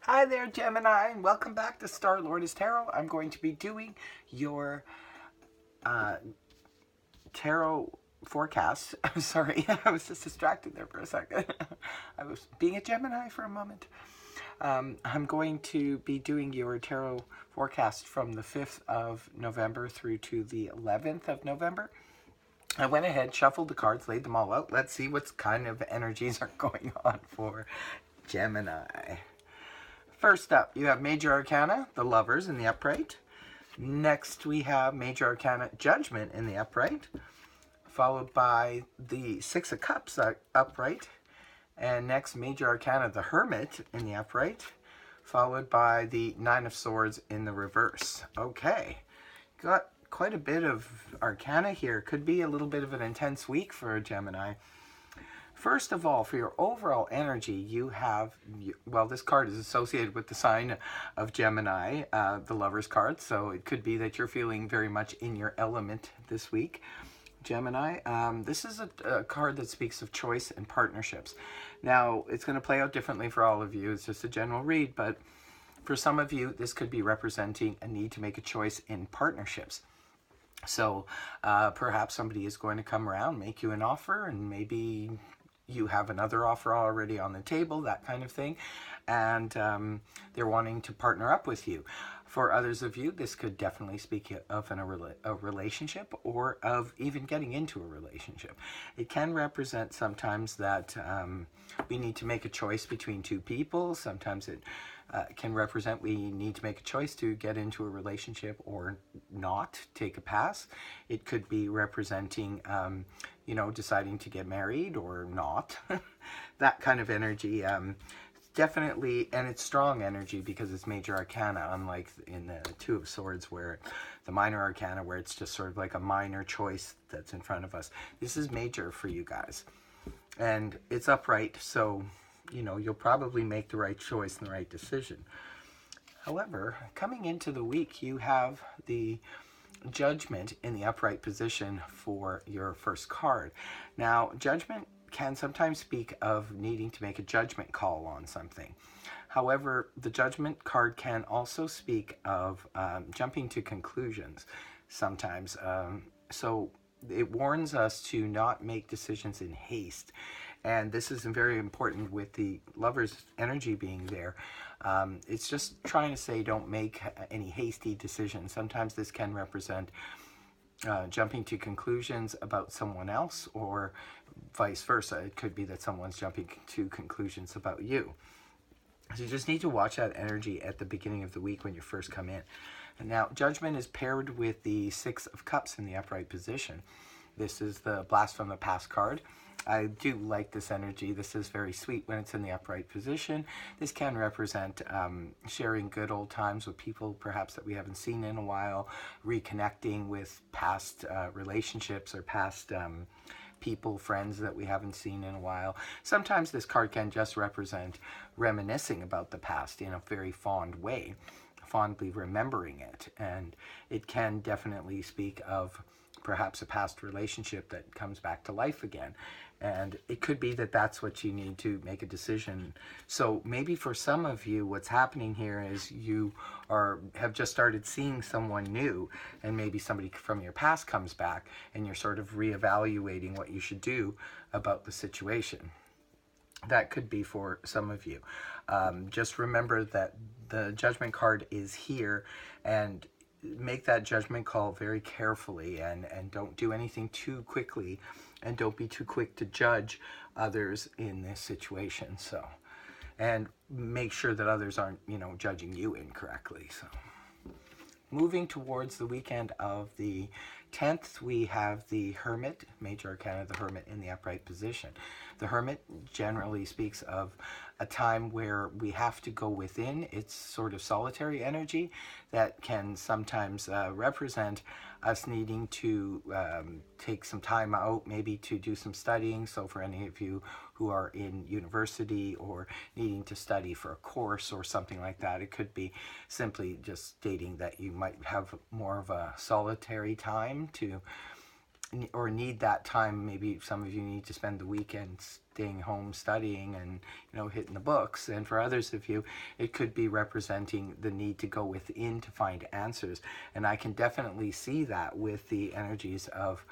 Hi there, Gemini, and welcome back to Star Lord's Tarot. I'm going to be doing your uh, tarot forecast. I'm sorry, I was just distracted there for a second. I was being a Gemini for a moment. I'm going to be doing your tarot forecast from the 5th of November through to the 11th of November. I went ahead, shuffled the cards, laid them all out. Let's see what kind of energies are going on for Gemini. First up, you have Major Arcana, the Lovers in the upright. Next, we have Major Arcana, Judgment in the upright, followed by the Six of Cups upright. And next, Major Arcana, the Hermit in the upright, followed by the Nine of Swords in the reverse. Okay, got quite a bit of Arcana here. Could be a little bit of an intense week for Gemini. First of all, for your overall energy, you have, well, this card is associated with the sign of Gemini, the Lover's card, so it could be that you're feeling very much in your element this week, Gemini. This is a card that speaks of choice and partnerships. Now, it's going to play out differently for all of you. It's just a general read, but for some of you, this could be representing a need to make a choice in partnerships. So perhaps somebody is going to come around, make you an offer, and maybe you have another offer already on the table, that kind of thing, and they're wanting to partner up with you. For others of you, this could definitely speak of a relationship or of even getting into a relationship. It can represent sometimes that we need to make a choice between two people. Sometimes it can represent we need to make a choice to get into a relationship or not, take a pass. It could be representing, deciding to get married or not. That kind of energy. Definitely, and it's strong energy because it's Major Arcana, unlike in the Two of Swords, where the Minor Arcana, where it's just sort of like a minor choice that's in front of us. This is major for you guys. And it's upright, so you'll probably make the right choice and the right decision. However, coming into the week, you have the Judgment in the upright position for your first card. Now, Judgment can sometimes speak of needing to make a judgment call on something. However, the Judgment card can also speak of jumping to conclusions sometimes. So it warns us to not make decisions in haste. And this is very important with the Lover's energy being there. It's just trying to say don't make any hasty decisions. Sometimes this can represent jumping to conclusions about someone else, or vice versa. It could be that someone's jumping to conclusions about you. So you just need to watch that energy at the beginning of the week when you first come in. And now, Judgment is paired with the Six of Cups in the upright position. This is the Blast from the Past card. I do like this energy. This is very sweet when it's in the upright position. This can represent sharing good old times with people perhaps that we haven't seen in a while, reconnecting with past relationships or past people, friends that we haven't seen in a while. Sometimes this card can just represent reminiscing about the past in a very fond way, fondly remembering it. And it can definitely speak of perhaps a past relationship that comes back to life again. And it could be that that's what you need to make a decision. So maybe for some of you, what's happening here is you have just started seeing someone new, and maybe somebody from your past comes back, and you're sort of reevaluating what you should do about the situation. That could be for some of you. Just remember that the Judgment card is here, and make that judgment call very carefully, and don't do anything too quickly, and don't be too quick to judge others in this situation. So, and make sure that others aren't, judging you incorrectly. So, moving towards the weekend of the 10th, we have the Hermit, Major Arcana, the Hermit in the upright position. The Hermit generally speaks of a time where we have to go within. It's sort of solitary energy that can sometimes represent us needing to take some time out, maybe to do some studying. So for any of you who are in university or needing to study for a course or something like that, it could be simply just stating that you might have more of a solitary time to or need that time. Maybe some of you need to spend the weekend staying home studying and, you know, hitting the books. And for others of you, it could be representing the need to go within to find answers. And I can definitely see that with the energies of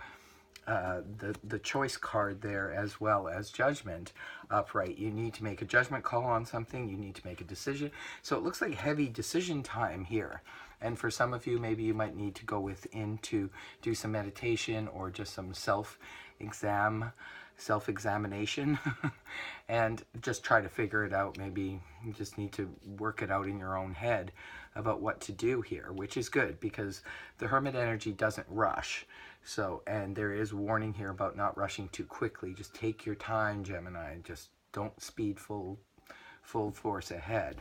the choice card there, as well as judgment upright. You need to make a judgment call on something. You need to make a decision. So it looks like heavy decision time here. And for some of you, maybe you might need to go within to do some meditation or just some self-examination and just try to figure it out. Maybe you just need to work it out in your own head about what to do here, which is good because the Hermit energy doesn't rush. So, and there is warning here about not rushing too quickly. Just take your time, Gemini. Just don't speed full force ahead.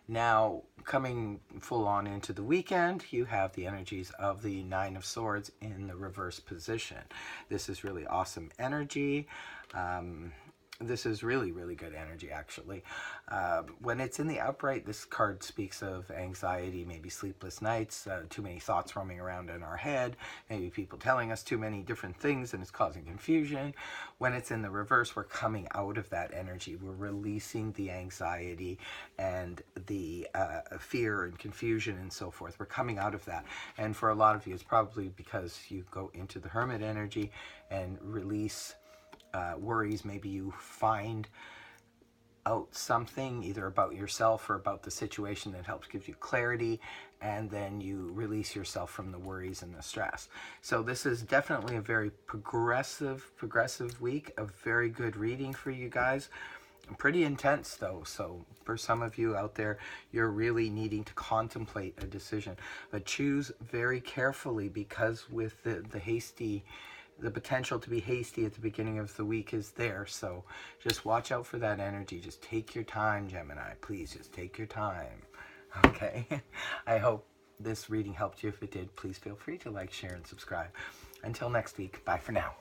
Now, coming full on into the weekend, you have the energies of the Nine of Swords in the reverse position. This is really awesome energy. This is really, really good energy, actually. When it's in the upright, this card speaks of anxiety, maybe sleepless nights, too many thoughts roaming around in our head, maybe people telling us too many different things and it's causing confusion. When it's in the reverse, we're coming out of that energy. We're releasing the anxiety and the fear and confusion and so forth. We're coming out of that. And for a lot of you, it's probably because you go into the Hermit energy and release worries. Maybe you find out something either about yourself or about the situation that helps give you clarity, and then you release yourself from the worries and the stress. So this is definitely a very progressive week, a very good reading for you guys. Pretty intense though, so for some of you out there, you're really needing to contemplate a decision, but choose very carefully, because with the potential to be hasty at the beginning of the week is there. So just watch out for that energy. Just take your time, Gemini. Please just take your time. Okay. I hope this reading helped you. If it did, please feel free to like, share, and subscribe. Until next week, bye for now.